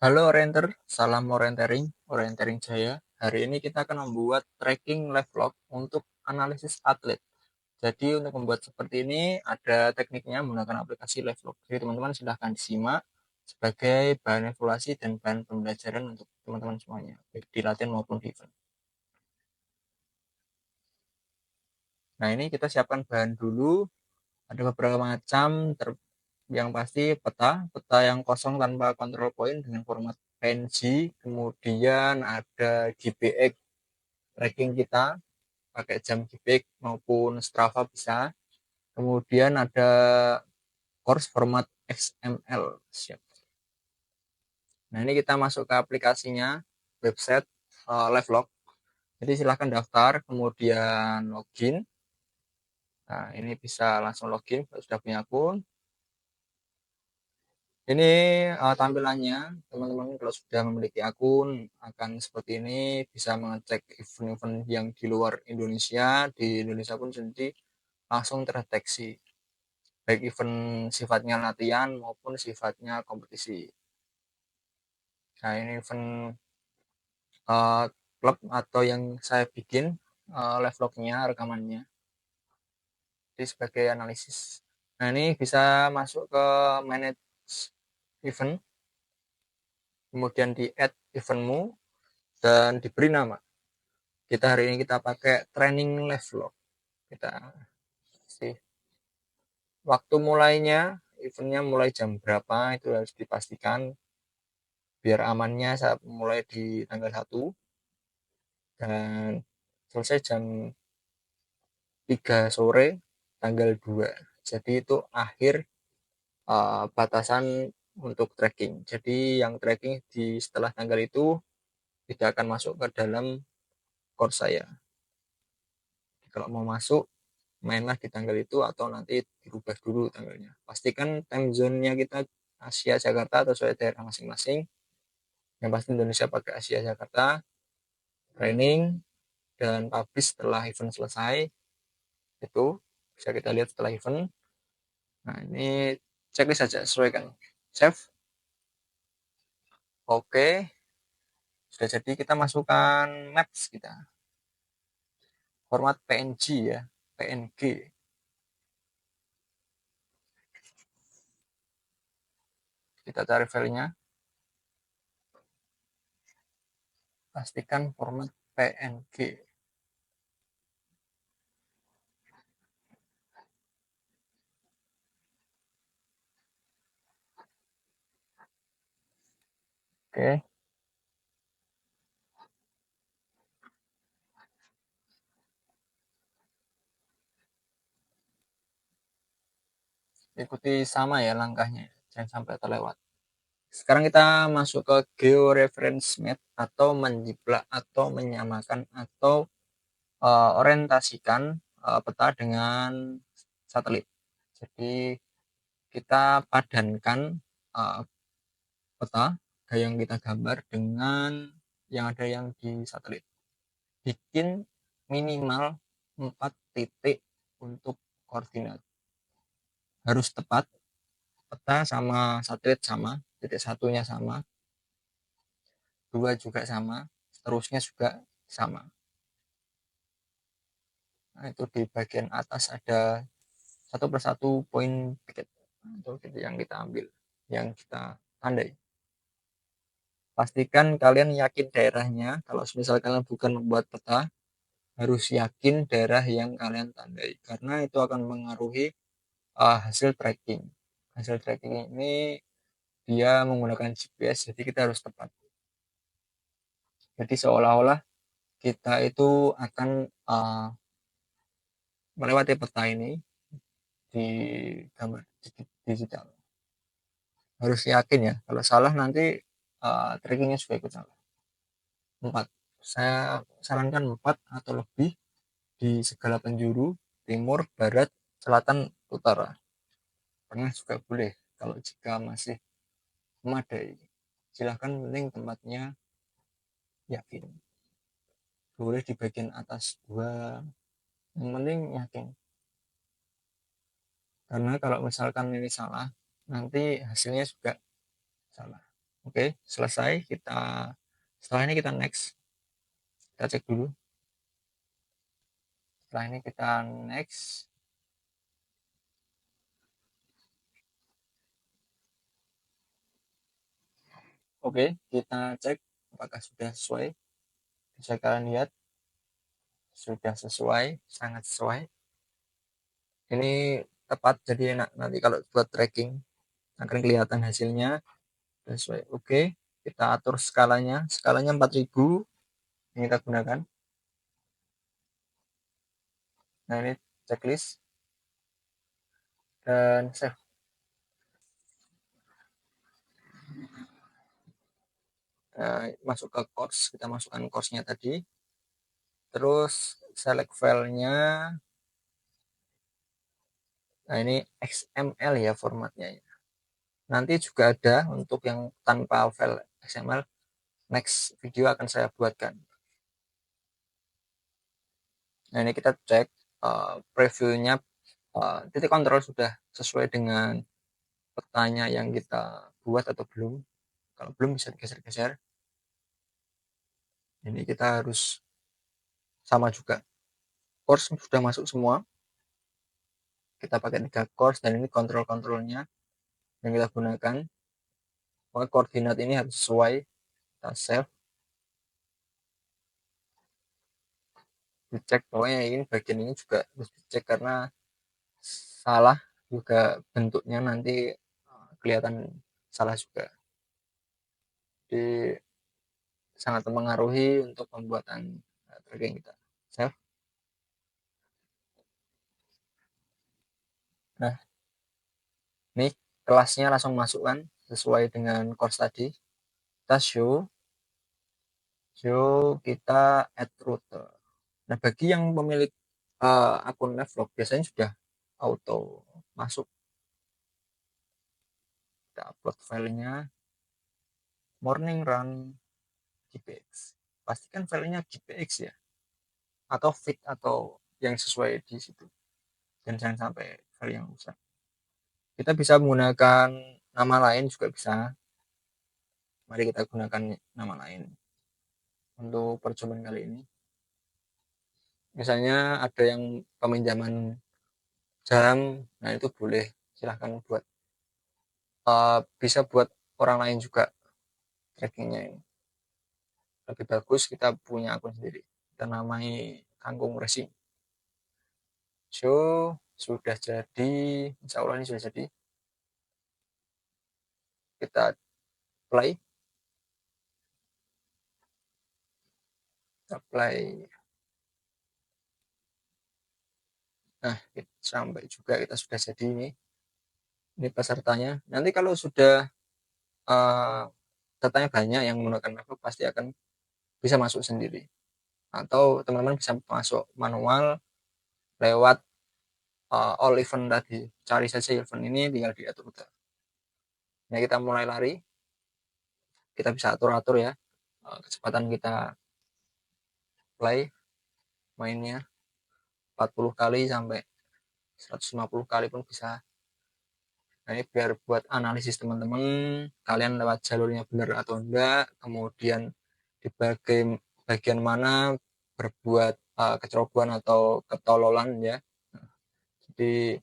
Halo Orienter, salam orientering Jaya. Hari ini kita akan membuat tracking live log untuk analisis atlet. Jadi untuk membuat seperti ini ada tekniknya menggunakan aplikasi live log. Jadi teman-teman silahkan disimak sebagai bahan evaluasi dan bahan pembelajaran untuk teman-teman semuanya, baik di latihan maupun di event. Nah ini kita siapkan bahan dulu, ada beberapa macam, yang pasti peta yang kosong tanpa control point dengan format PNG, kemudian ada GPX tracking kita pakai jam GPX maupun Strava bisa, kemudian ada course format XML siap. Nah ini kita masuk ke aplikasinya, website Livelog. Jadi silahkan daftar, kemudian login. Nah ini bisa langsung login kalau sudah punya akun. Ini tampilannya, teman-teman kalau sudah memiliki akun akan seperti ini, bisa mengecek event-event yang di luar Indonesia, di Indonesia pun sendiri langsung terdeteksi, baik event sifatnya latihan maupun sifatnya kompetisi. Nah ini event uh, klub atau yang saya bikin live lognya, rekamannya, jadi sebagai analisis. Nah ini bisa masuk ke manage event, kemudian di add eventmu, dan diberi nama. Kita hari ini kita pakai training live log. Kita sih waktu mulainya, eventnya mulai jam berapa itu harus dipastikan biar amannya saat mulai di tanggal 1 dan selesai jam 3 sore tanggal 2. Jadi itu akhir batasan untuk tracking. Jadi yang tracking di setelah tanggal itu tidak akan masuk ke dalam course saya. Kalau mau masuk, mainlah di tanggal itu atau nanti dirubah dulu tanggalnya. Pastikan time zone-nya kita Asia Jakarta atau sesuai daerah masing-masing. Yang pasti Indonesia pakai Asia Jakarta, training dan publish setelah event selesai. Itu bisa kita lihat setelah event. Nah ini checklist saja, sesuaikan. Save. Oke, sudah jadi. Kita masukkan maps kita. Format PNG ya, PNG. Kita cari filenya. Pastikan format PNG. Oke. Ikuti sama ya langkahnya, jangan sampai terlewat. Sekarang kita masuk ke georeference map atau menjiplak atau menyamakan atau orientasikan peta dengan satelit. Jadi kita padankan uh, peta yang kita gambar dengan yang ada yang di satelit. Bikin minimal 4 titik untuk koordinat. Harus tepat, peta sama satelit sama, titik satunya sama, 2 juga sama, seterusnya juga sama. Nah, itu di bagian atas ada satu persatu poin tiket atau titik yang kita ambil, yang kita tandai. Pastikan kalian yakin daerahnya. Kalau misal kalian bukan membuat peta, harus yakin daerah yang kalian tandai karena itu akan mengaruhi hasil tracking. Hasil tracking ini dia menggunakan GPS, jadi kita harus tepat. Jadi seolah-olah kita itu akan melewati peta ini di gambar digital. Harus yakin ya, kalau salah nanti trackingnya juga ikut salah. 4. Saya sarankan 4 atau lebih di segala penjuru, timur, barat, selatan, utara. Tengah juga boleh kalau jika masih memadai. Silahkan, penting tempatnya yakin. Boleh di bagian atas 2, yang penting yakin. Karena kalau misalkan ini salah, nanti hasilnya juga salah. Oke, selesai. Setelah ini kita next. Kita cek dulu. Setelah ini kita next. Oke, kita cek apakah sudah sesuai. Bisa kalian lihat, sudah sesuai, sangat sesuai. Ini tepat, jadi enak nanti kalau buat tracking akan kelihatan hasilnya sesuai. Oke, kita atur skalanya. Skalanya 4000 yang kita gunakan. Nah, ini checklist dan save. Masuk ke course, kita masukkan course-nya tadi. Terus select filenya. Nah, ini XML ya formatnya. Nanti juga ada untuk yang tanpa file XML. Next video akan saya buatkan. Nah, ini kita cek previewnya, titik kontrol sudah sesuai dengan petanya yang kita buat atau belum. Kalau belum bisa digeser-geser. Ini kita harus sama juga. Course sudah masuk semua. Kita pakai 3 course dan ini kontrol-kontrolnya yang kita gunakan. Pokoknya koordinat ini harus sesuai. Kita save. Dicek pokoknya ini bagian ini juga harus dicek karena salah juga bentuknya nanti kelihatan salah juga. Jadi sangat mempengaruhi untuk pembuatan tracking kita. Save. Nah, ini kelasnya langsung masukkan sesuai dengan course tadi. Kita show kita add router. Nah, bagi yang pemilik akun Navlog biasanya sudah auto masuk. Kita upload filenya morning run GPX. Pastikan filenya GPX ya, atau fit atau yang sesuai di situ. Dan jangan sampai file yang rusak. Kita bisa menggunakan nama lain juga bisa. Mari kita gunakan nama lain untuk percobaan kali ini. Misalnya ada yang peminjaman jam, nah itu boleh, silahkan buat. Bisa buat orang lain juga trackingnya ini. Lebih bagus kita punya akun sendiri. Kita namai Kangkung Racing. So, sudah jadi. Insya Allah ini sudah jadi. Kita play. Kita play. Nah, sampai juga kita sudah jadi ini. Ini pesertanya. Nanti kalau sudah datanya banyak yang menggunakan Navlog pasti akan bisa masuk sendiri. Atau teman-teman bisa masuk manual lewat all event tadi. Cari saja event ini, tinggal diatur. Nah, kita mulai lari. Kita bisa atur-atur ya kecepatan kita play mainnya 40 kali sampai 150 kali pun bisa. Nah, ini biar buat analisis teman-teman, kalian lewat jalurnya benar atau enggak, kemudian di bagian mana berbuat kecerobohan atau ketololan ya. Jadi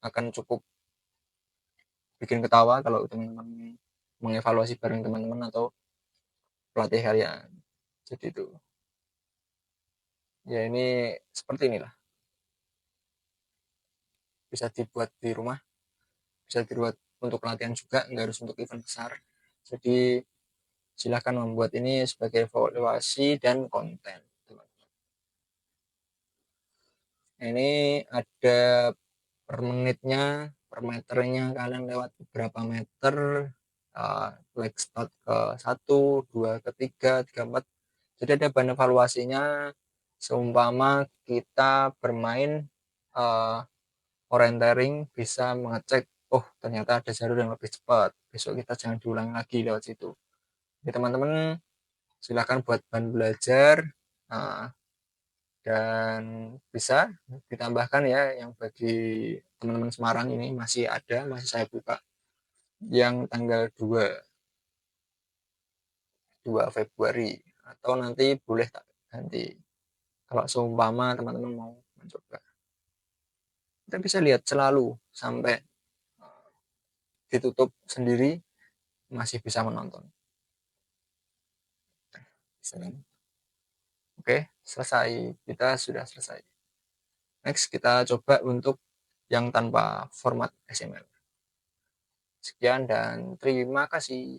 akan cukup bikin ketawa kalau teman-teman mengevaluasi bareng teman-teman atau pelatih kalian. Jadi itu. Ya ini seperti inilah. Bisa dibuat di rumah, bisa dibuat untuk latihan juga, nggak harus untuk event besar. Jadi silahkan membuat ini sebagai evaluasi dan konten. Ini ada per menitnya, per meternya, kalian lewat berapa meter, like start ke 1, 2, ke 3, 3, 4. Jadi ada bahan evaluasinya. Seumpama kita bermain orientering, bisa mengecek, oh ternyata ada jalur yang lebih cepat, besok kita jangan diulang lagi lewat situ. Jadi teman-teman silahkan buat bahan belajar, dan bisa ditambahkan ya yang bagi teman-teman Semarang ini masih ada, masih saya buka yang tanggal 2. 2 Februari atau nanti boleh tak ganti. Kalau seumpama teman-teman mau mencoba. Kita bisa lihat selalu sampai ditutup sendiri masih bisa menonton. Oke, selesai. Kita sudah selesai. Next, kita coba untuk yang tanpa format XML. Sekian dan terima kasih.